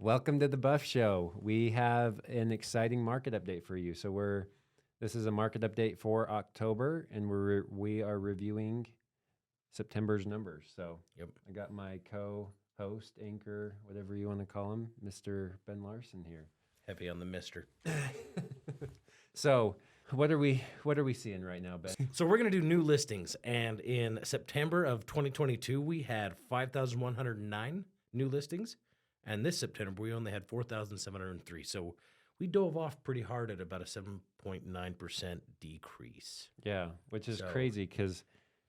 Welcome to the Buff Show. We have an exciting market update for you. So this is a market update for October, and we are reviewing September's numbers. So I got my co-host, anchor, whatever you want to call him, Mr. Ben Larson here. Heavy on the mister. So what are we seeing right now, Ben? So we're going to do new listings, and in September of 2022, we had 5,109 new listings. And this September, we only had 4,703. So we dove off pretty hard at about a 7.9% decrease. Yeah, which is crazy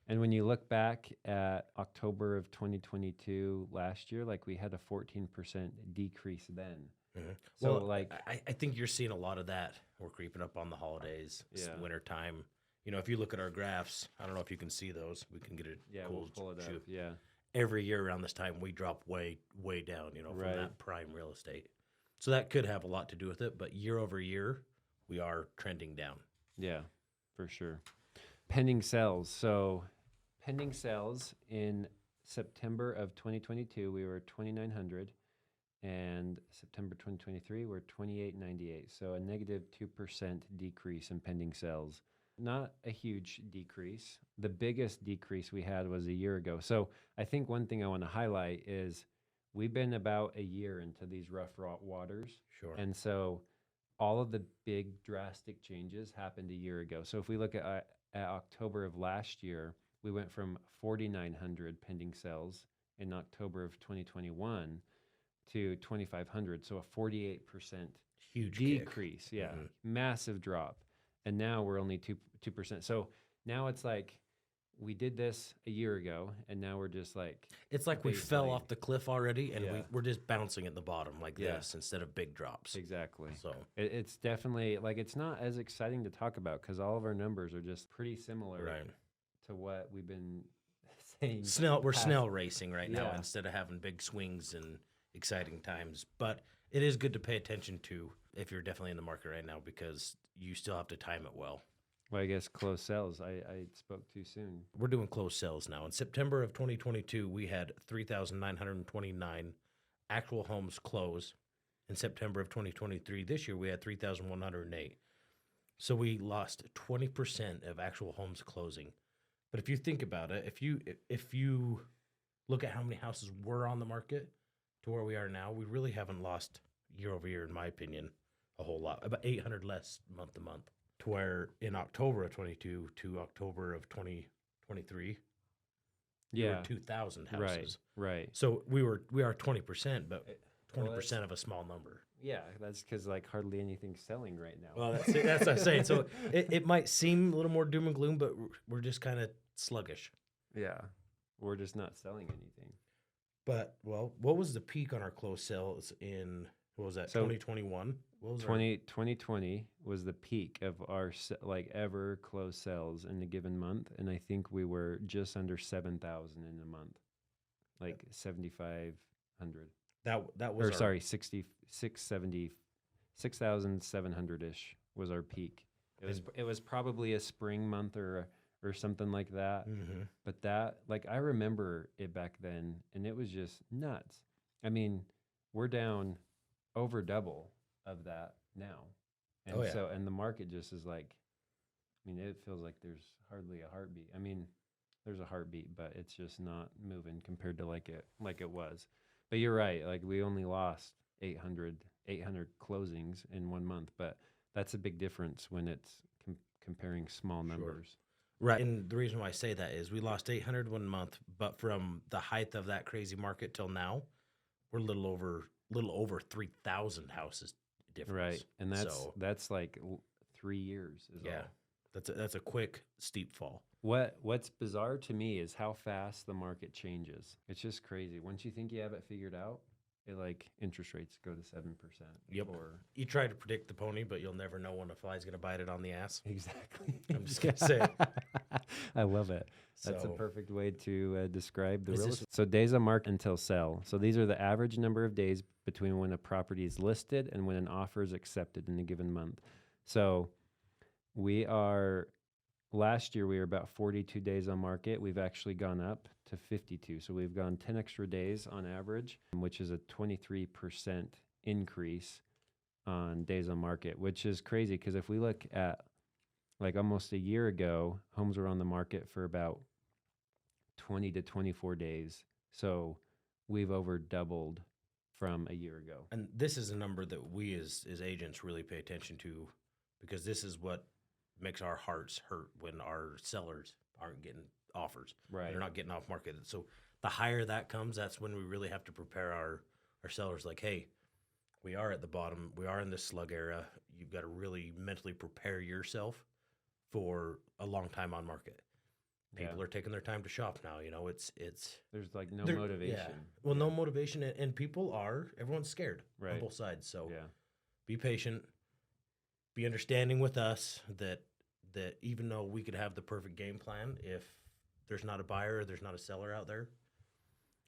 and when you look back at October of 2022 last year, like we had a 14% decrease then. Mm-hmm. So well, I think you're seeing a lot of that. We're creeping up on the holidays. It's winter time. You know, if you look at our graphs, I don't know if you can see those. We can get it. Yeah, we'll pull it up. Yeah. Every year around this time, we drop way down, from that prime real estate. So that could have a lot to do with it. But year over year, we are trending down. Yeah, for sure. Pending sales. So pending sales in September of 2022, we were 2,900. And September 2023, we're 2,898. So a negative 2% decrease in pending sales. Not a huge decrease. The biggest decrease we had was a year ago. So I think one thing I want to highlight is we've been about a year into these rough waters. Sure. And so all of the big drastic changes happened a year ago. So if we look at October of last year, we went from 4,900 pending sales in October of 2021 to 2,500. So a 48% huge decrease. Kick. Yeah. Mm-hmm. Massive drop. And now we're only 2%. So now it's like we did this a year ago, and now we're just like... It's like we fell off the cliff already, and we're just bouncing at the bottom like this instead of big drops. Exactly. So it's definitely... Like, it's not as exciting to talk about because all of our numbers are just pretty similar to what we've been saying. We're snail racing right now instead of having big swings and exciting times. But it is good to pay attention to if you're definitely in the market right now because you still have to time it well. Well, I guess closed sales. I spoke too soon. We're doing closed sales now. In September of 2022, we had 3,929 actual homes close. In September of 2023, this year, we had 3,108. So we lost 20% of actual homes closing. But if you think about it, if you look at how many houses were on the market to where we are now, we really haven't lost year over year, in my opinion, a whole lot. About 800 less month to month. To where in October of 22 to October of 2023, we were 2,000 houses. Right. So we are 20%, but 20% of a small number. Yeah, that's because like hardly anything's selling right now. Well, that's it. That's what I'm saying. So it might seem a little more doom and gloom, but we're just kind of sluggish. Yeah, we're just not selling anything. But, well, what was the peak on our closed sales in, what was that, 2021? 2020 was the peak of our ever closed sales in a given month, and I think we were just under 7,000 in a month, like 7,500. That was 6,700-ish was our peak. It was probably a spring month or something like that. Mm-hmm. But that, like, I remember it back then, and it was just nuts. I mean, we're down over double of that now. And and the market just is like, I mean, it feels like there's hardly a heartbeat. I mean, there's a heartbeat, but it's just not moving compared to like it was. But you're right. Like we only lost 800 closings in 1 month, but that's a big difference when it's comparing small numbers. Sure. Right. And the reason why I say that is we lost 800 1 month, but from the height of that crazy market till now, we're a little over 3,000 houses difference. Right. And that's like 3 years is all. That's a quick steep fall. What's bizarre to me is how fast the market changes. It's just crazy. Once you think you have it figured out, interest rates go to 7%. Yep. You try to predict the pony, but you'll never know when a fly's going to bite it on the ass. Exactly. I'm just going to say it. I love it. That's a perfect way to describe the real estate. So days on market until sell. So these are the average number of days between when a property is listed and when an offer is accepted in a given month. So last year we were about 42 days on market. We've actually gone up to 52. So we've gone 10 extra days on average, which is a 23% increase on days on market, which is crazy because if we look at like almost a year ago, homes were on the market for about 20 to 24 days. So we've over doubled from a year ago. And this is a number that we as agents really pay attention to, because this is what makes our hearts hurt when our sellers aren't getting offers. Right. They're not getting off market. So the higher that comes, that's when we really have to prepare our sellers like, hey, we are at the bottom. We are in this slug era. You've got to really mentally prepare yourself for a long time on market. People are taking their time to shop now. You know, it's there's like no motivation. Yeah. Well, no motivation, and everyone's scared on both sides. So be patient, be understanding with us that even though we could have the perfect game plan, if there's not a buyer or there's not a seller out there,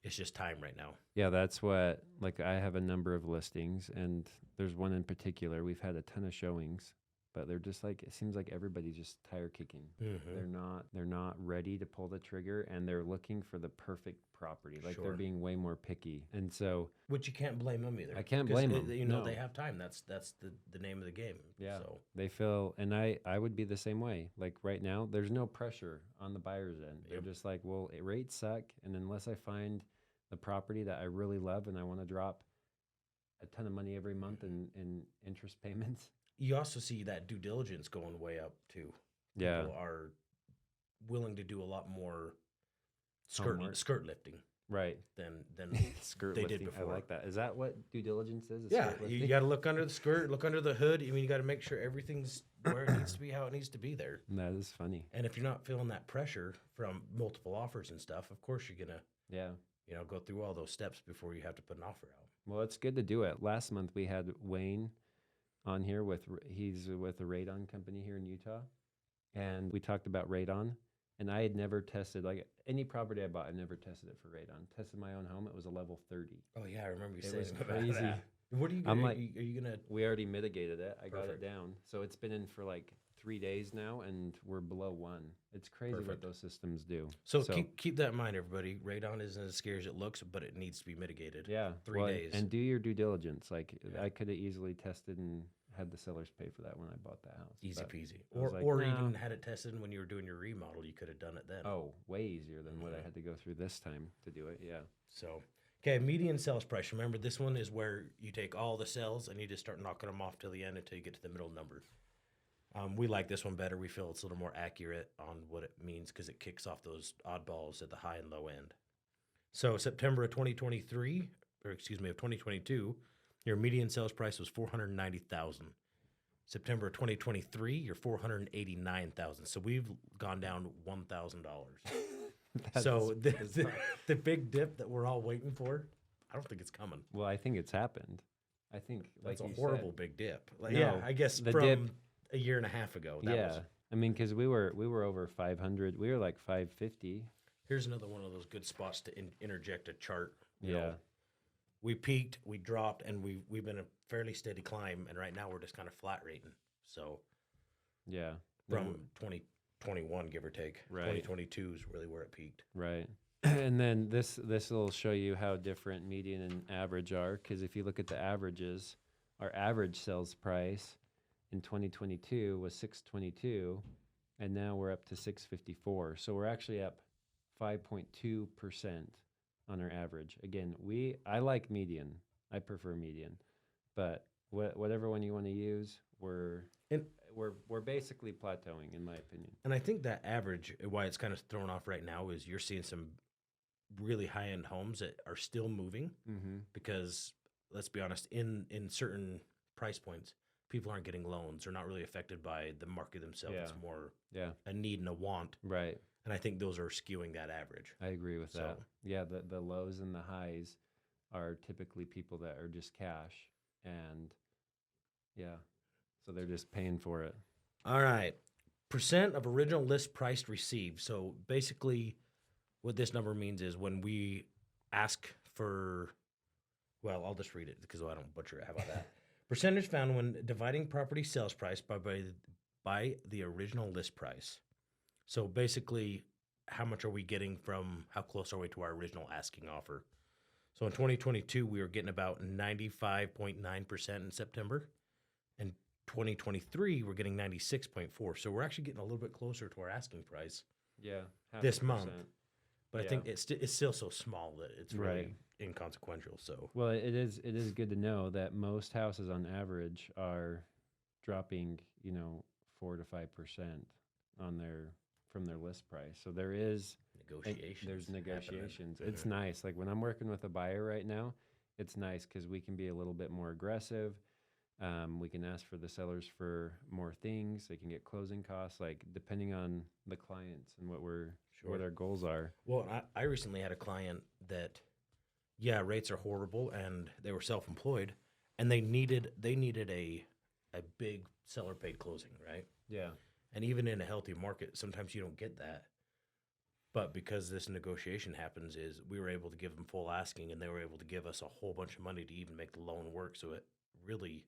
it's just time right now. Yeah, that's what, like, I have a number of listings, and there's one in particular. We've had a ton of showings, but they're just like, it seems like everybody's just tire kicking. They're not ready to pull the trigger, and they're looking for the perfect property. Like they're being way more picky. And so, which you can't blame them either. I can't blame them. You know, they have time. That's the name of the game. Yeah. So they feel, and I would be the same way. Like right now, there's no pressure on the buyer's end. They're just like, well, rates suck, and unless I find the property that I really love and I want to drop a ton of money every month in interest payments. You also see that due diligence going way up too. Yeah. People are willing to do a lot more skirt lifting. Right. Than skirt they lifting. did before. I like that. Is that what due diligence is? You got to look under the skirt, look under the hood. I mean, you got to make sure everything's where it needs to be, how it needs to be there. That is funny. And if you're not feeling that pressure from multiple offers and stuff, of course you're going to go through all those steps before you have to put an offer out. Well, it's good to do it. Last month we had Wayne on here he's with a radon company here in Utah, and we talked about radon. And I had never tested, like any property I bought, I never tested it for radon. Tested my own home, it was a level 30. Oh yeah, I remember you saying it was about crazy. That. What are you? I'm like, are you gonna? We already mitigated it. I got it Perfect. down, so it's been in for like 3 days now, and we're below 1. It's crazy what those systems do. So keep that in mind, everybody. Radon isn't as scary as it looks, but it needs to be mitigated. Yeah, 3 days. And do your due diligence. Like I could have easily tested and had the sellers pay for that when I bought the house. Easy peasy. Or even had it tested when you were doing your remodel. You could have done it then. Oh, way easier than what I had to go through this time to do it. Yeah. So, okay, median sales price. Remember, this one is where you take all the sales and you just start knocking them off till the end until you get to the middle number. We like this one better. We feel it's a little more accurate on what it means because it kicks off those oddballs at the high and low end. So September of 2023, of 2022, your median sales price was $490,000. September of 2023, you're $489,000. So we've gone down $1,000. So the big dip that we're all waiting for, I don't think it's coming. Well, I think it's happened. I think that's like a horrible big dip. Like, no, I guess from dip, a year and a half ago. I mean, because we were over 500. We were like 550. Here's another one of those good spots to interject a chart. You yeah. know, we peaked, we dropped, and we've been a fairly steady climb, and right now we're just kind of flat rating. So, yeah, from 2021, give or take, right. 2022 is really where it peaked. Right. And then this will show you how different median and average are, because if you look at the averages, our average sales price in 2022 was $622, and now we're up to $654. So we're actually up 5.2% on our average. Again, I like median. I prefer median, but whatever one you want to use, we're basically plateauing, in my opinion. And I think that average, why it's kind of thrown off right now, is you're seeing some really high-end homes that are still moving because, let's be honest, in certain price points, people aren't getting loans. They're not really affected by the market themselves. Yeah. It's more a need and a want. Right. And I think those are skewing that average. I agree with that. Yeah, the lows and the highs are typically people that are just cash, and so they're just paying for it. All right. Percent of original list price received. So basically what this number means is when we ask for, well, I'll just read it because I don't butcher it. How about that? Percentage found when dividing property sales price by the original list price. So basically, how much are we getting from how close are we to our original asking offer? So in 2022, we were getting about 95.9% in September. And 2023, we're getting 96.4. So we're actually getting a little bit closer to our asking price Yeah. this month. But I Yeah. think it's still so small that it's really Right. inconsequential. So Well, it is good to know that most houses on average are dropping, 4 to 5% on from their list price. So there's negotiations. negotiations. Happening. It's nice. Like when I'm working with a buyer right now, it's nice because we can be a little bit more aggressive. We can ask for the sellers for more things. They can get closing costs, like depending on the clients and what our goals are. Well, I recently had a client that, rates are horrible, and they were self-employed, and they needed a big seller paid closing, right? Yeah. And even in a healthy market, sometimes you don't get that. But because this negotiation happens, is we were able to give them full asking, and they were able to give us a whole bunch of money to even make the loan work. So it really,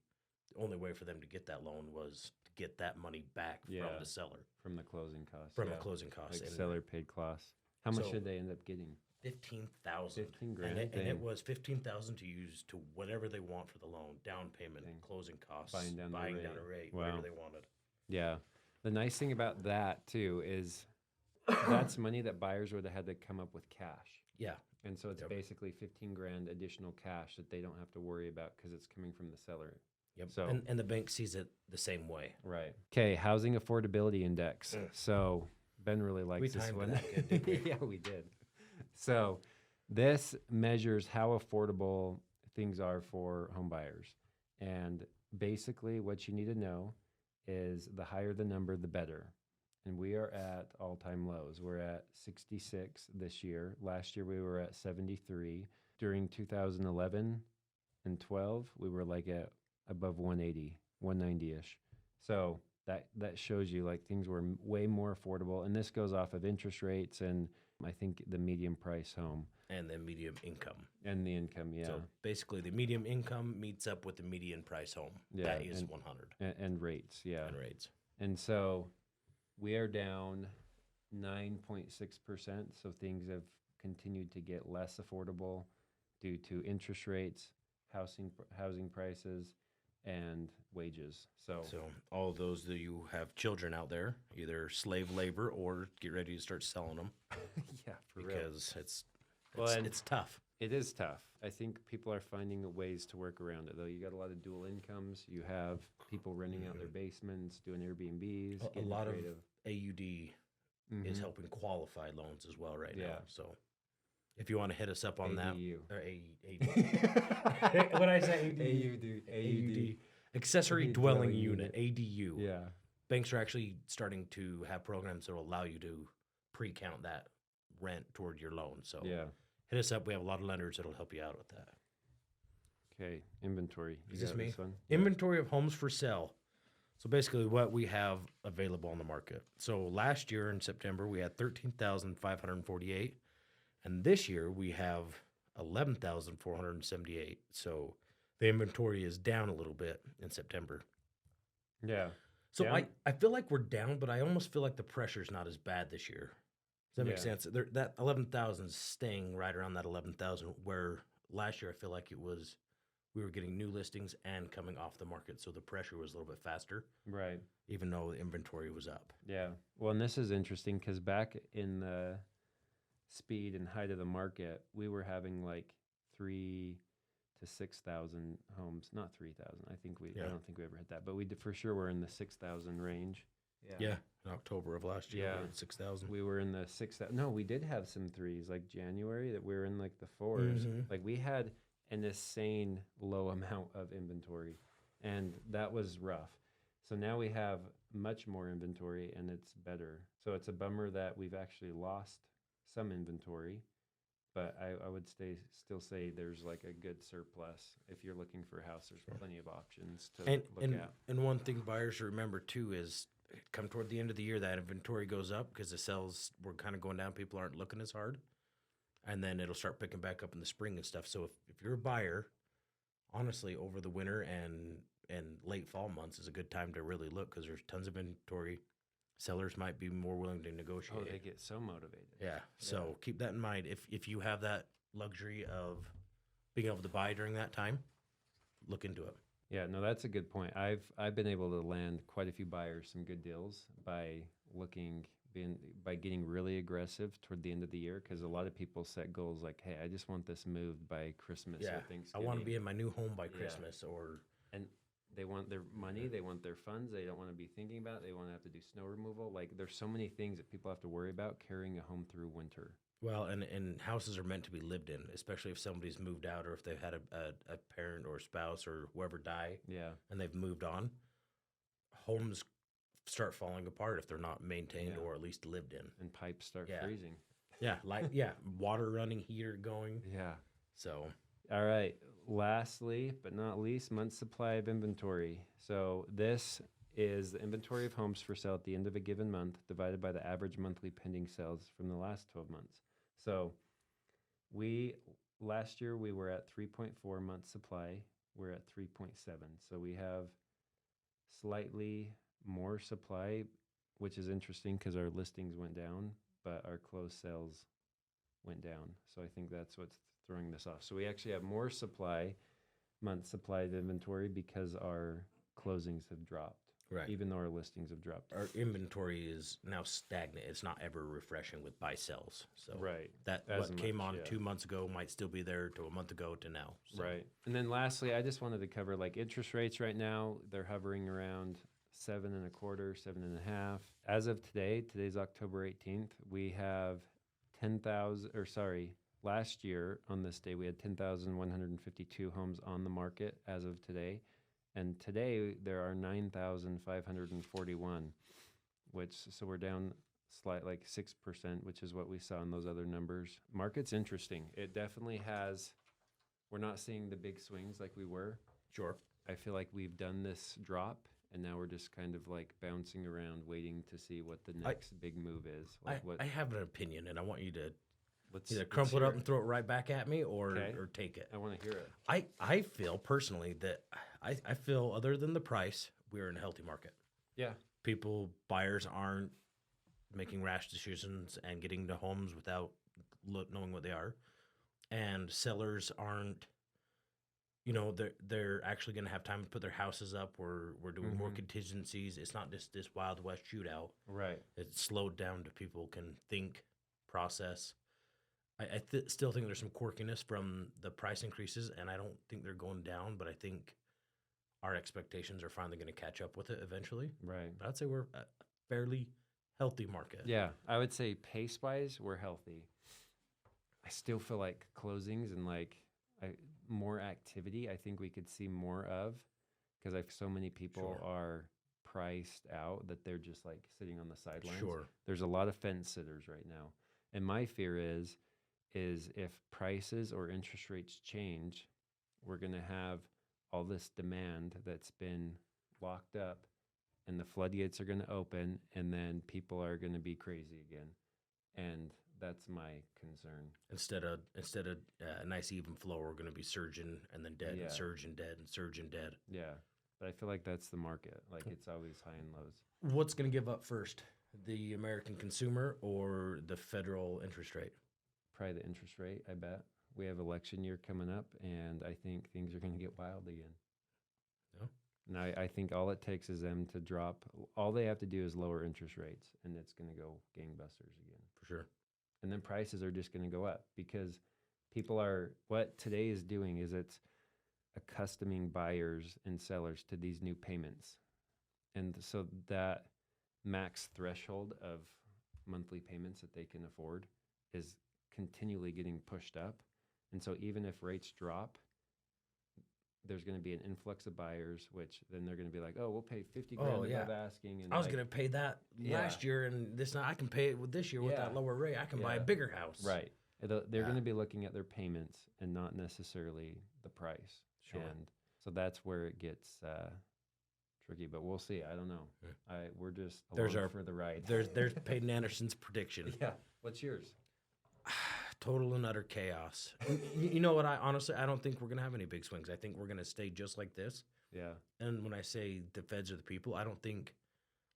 the only way for them to get that loan was to get that money back from the seller. From the closing costs. From the closing costs. Like seller paid costs. How much did they end up getting? 15,000. 15 grand. And it was 15,000 to use to whatever they want for the loan, down payment, closing costs, buying down a rate, whatever they wanted. Yeah. The nice thing about that too is that's money that buyers would have had to come up with cash. Yeah. And so it's basically 15 grand additional cash that they don't have to worry about because it's coming from the seller. Yep. So, and the bank sees it the same way. Right. Okay. Housing affordability index. So Ben really likes this one. That good, didn't we? Yeah, we did. So this measures how affordable things are for home buyers. And basically what you need to know is the higher the number, the better. And we are at all-time lows. We're at 66 this year. Last year we were at 73. During 2011 and 12, we were like at above 180, 190-ish. So that shows you like things were way more affordable. And this goes off of interest rates and I think the medium price home. And the medium income. And the income, yeah. So basically the medium income meets up with the median price home. Yeah, that is 100. And rates, yeah. And rates. And so we are down 9.6%. So things have continued to get less affordable due to interest rates, housing prices, and wages. So all of those that you have children out there, either slave labor or get ready to start selling them. Yeah, for real. Because it's tough. It is tough. I think people are finding ways to work around it, though. You got a lot of dual incomes. You have people renting out their basements, doing Airbnbs. A lot creative. of AUD is helping qualify loans as well right now. So if you want to hit us up on that. Or AUD. What did I say? AUD. Accessory Dwelling Unit, ADU. Yeah. Banks are actually starting to have programs that will allow you to pre-count that rent toward your loan. So hit us up. We have a lot of lenders that'll help you out with that. Okay, inventory. Is this me? This one? Inventory of homes for sale. So basically what we have available on the market. So last year in September, we had 13,548. And this year we have 11,478. So the inventory is down a little bit in September. Yeah. So I feel like we're down, but I almost feel like the pressure's not as bad this year. Does that make sense? That 11,000 is staying right around that 11,000, where last year I feel like we were getting new listings and coming off the market, so the pressure was a little bit faster. Right. Even though the inventory was up. Yeah. Well, and this is interesting because back in the speed and height of the market, we were having like 3,000 to 6,000 homes. Not 3,000. I don't think we ever hit that, but we for sure were in the 6,000 range. Yeah. In October of last year, we were at 6,000. We were in the 6,000. No, we did have some threes, like January, that we were in like the fours. Like we had an insane low amount of inventory, and that was rough. So now we have much more inventory, and it's better. So it's a bummer that we've actually lost some inventory, but I would still say there's like a good surplus. If you're looking for a house, there's plenty of options to look at. And one thing buyers should remember too is come toward the end of the year, that inventory goes up because the sales were kind of going down. People aren't looking as hard. And then it'll start picking back up in the spring and stuff. So if you're a buyer, honestly, over the winter and late fall months is a good time to really look because there's tons of inventory. Sellers might be more willing to negotiate. Oh, they get so motivated. Yeah. So keep that in mind. If you have that luxury of being able to buy during that time, look into it. Yeah, no, that's a good point. I've been able to land quite a few buyers some good deals by looking by getting really aggressive toward the end of the year, because a lot of people set goals like, hey, I just want this moved by Christmas Yeah, or I Thanksgiving. want to be in my new home by Yeah. Christmas, or And they want their money, they want their funds, they don't want to be thinking about it, they want to have to do snow removal. Like, there's so many things that people have to worry about carrying a home through winter. well, and houses are meant to be lived in, especially if somebody's moved out or if they've had a parent or spouse or whoever die Yeah. and they've moved on. Homes start falling apart if they're not maintained Yeah. or at least lived in. And pipes start Yeah. freezing. Yeah, water running, heater going. Yeah. So All right. Lastly, but not least, month supply of inventory. So this is the inventory of homes for sale at the end of a given month divided by the average monthly pending sales from the last 12 months. So last year we were at 3.4 month supply. We're at 3.7. So we have slightly more supply, which is interesting because our listings went down, but our closed sales went down. So I think that's what's throwing this off. So we actually have more month supply of inventory because our closings have dropped, right, even though our listings have dropped. our inventory is now stagnant. It's not ever refreshing with buy sells. So Right. that As what came much, on yeah. 2 months ago might still be there to a month ago to now. So. Right. And then lastly, I just wanted to cover like interest rates right now. They're hovering around 7.25, 7.5. As of today, today's October 18th, we have 10,000, or sorry, last year on this day, we had 10,152 homes on the market as of today. And today there are 9,541, so we're down like 6%, which is what we saw in those other numbers. Market's interesting. It definitely we're not seeing the big swings like we were. Sure. I feel like we've done this drop and now we're just kind of like bouncing around waiting to see what the next big move is. Like I have an opinion, and I want you to let's either let's crumple it hear up and throw it right back at me, or Okay. or take it. I want to hear it. I feel personally that I feel, other than the price, we're in a healthy market. Yeah. Buyers aren't making rash decisions and getting into homes without knowing what they are, and sellers aren't. They're actually going to have time to put their houses up. We're doing more contingencies. It's not just this Wild West shootout. Right. It's slowed down to people can think, process. I still think there's some quirkiness from the price increases, and I don't think they're going down, but I think our expectations are finally going to catch up with it eventually. Right. But I'd say we're a fairly healthy market. Yeah. I would say pace-wise, we're healthy. I still feel like closings and like more activity, I think we could see more of, because so many people Sure. are priced out that they're just like sitting on the sidelines. Sure. There's a lot of fence sitters right now. And my fear is if prices or interest rates change, we're going to have all this demand that's been locked up and the floodgates are going to open and then people are going to be crazy again. And that's my concern. Instead of a nice even flow, we're going to be surging and then dead Yeah. and surging dead and surging dead. Yeah. But I feel like that's the market. Like it's always high and lows. What's going to give up first, the American consumer or the federal interest rate? Probably the interest rate, I bet. We have election year coming up, and I think things are going to get wild again. Yeah. And I think all it takes is them to drop. All they have to do is lower interest rates, and it's going to go gangbusters again. For sure. And then prices are just going to go up because what today is doing is it's accustoming buyers and sellers to these new payments. And so that max threshold of monthly payments that they can afford is continually getting pushed up. And so even if rates drop, there's going to be an influx of buyers, which then they're going to be like, oh, we'll pay 50 grand above asking. And I was going to pay that last year, and I can pay it with this year with that lower rate. I can buy a bigger house. Right. They're going to be looking at their payments and not necessarily the price. Sure. And so that's where it gets tricky, but we'll see. I don't know. Yeah. We're just There's along for the ride. There's Peyton Anderson's prediction. Yeah. What's yours? Total and utter chaos. You know what? I don't think we're going to have any big swings. I think we're going to stay just like this. Yeah. And when I say the feds are the people, I don't think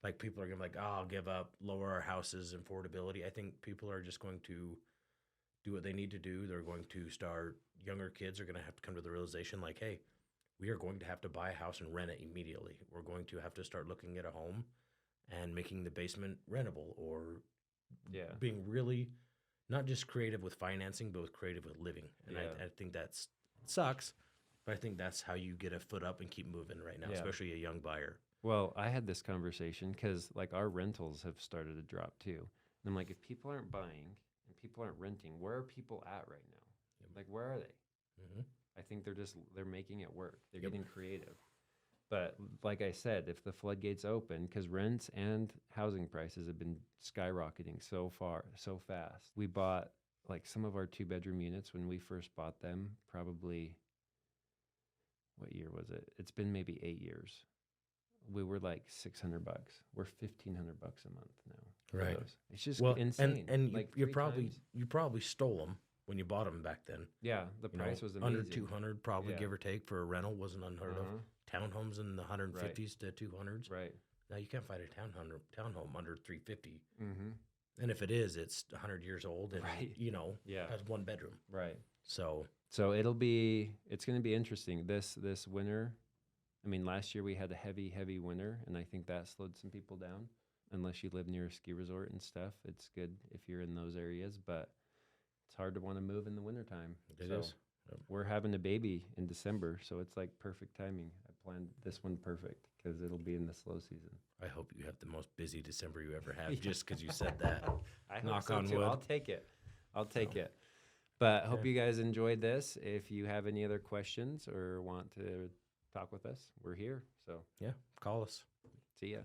like people are going to be like, oh, I'll give up, lower our houses, affordability. I think people are just going to do what they need to do. They're going to start, younger kids are going to have to come to the realization like, hey, we are going to have to buy a house and rent it immediately. We're going to have to start looking at a home and making the basement rentable, or Yeah. being really not just creative with financing, but with creative with living. And Yeah. I think that's sucks, but I think that's how you get a foot up and keep moving right now, Yeah. especially a young buyer. Well, I had this conversation because like our rentals have started to drop too. And I'm like, if people aren't buying and people aren't renting, where are people at right now? Yep. Like, where are they? Mm-hmm. I think they're making it work. They're Yep. getting creative. But like I said, if the floodgates open, because rents and housing prices have been skyrocketing so fast. We bought like some of our 2-bedroom units when we first bought them, probably, what year was it? It's been maybe 8 years. We were like $600. We're $1,500 a month now. for Right. those. It's just Well, insane. and like you 3 probably times. you probably stole them when you bought them back then. Yeah, the You know, price was amazing. under 200, probably, Yeah. give or take, for a rental wasn't unheard of. Uh-huh. Townhomes in the 150s to 200s. Right. Now you can't find a townhome under 350. Mm-hmm. And if it is, it's 100 years old and Right. Yeah. has 1 bedroom. Right. So So it's going to be interesting this winter. I mean, last year we had a heavy winter, and I think that slowed some people down. Unless you live near a ski resort and stuff, it's good if you're in those areas, but it's hard to want to move in the wintertime. it is. Yep. We're having a baby in December, so it's like perfect timing. I planned this one perfect because it'll be in the slow season. I hope you have the most busy December you ever have, Yeah. just because you said that. I Knock hope so on too. wood. I'll take it. But hope Okay. you guys enjoyed this. If you have any other questions or want to talk with us, we're here. So Yeah, call us. see ya.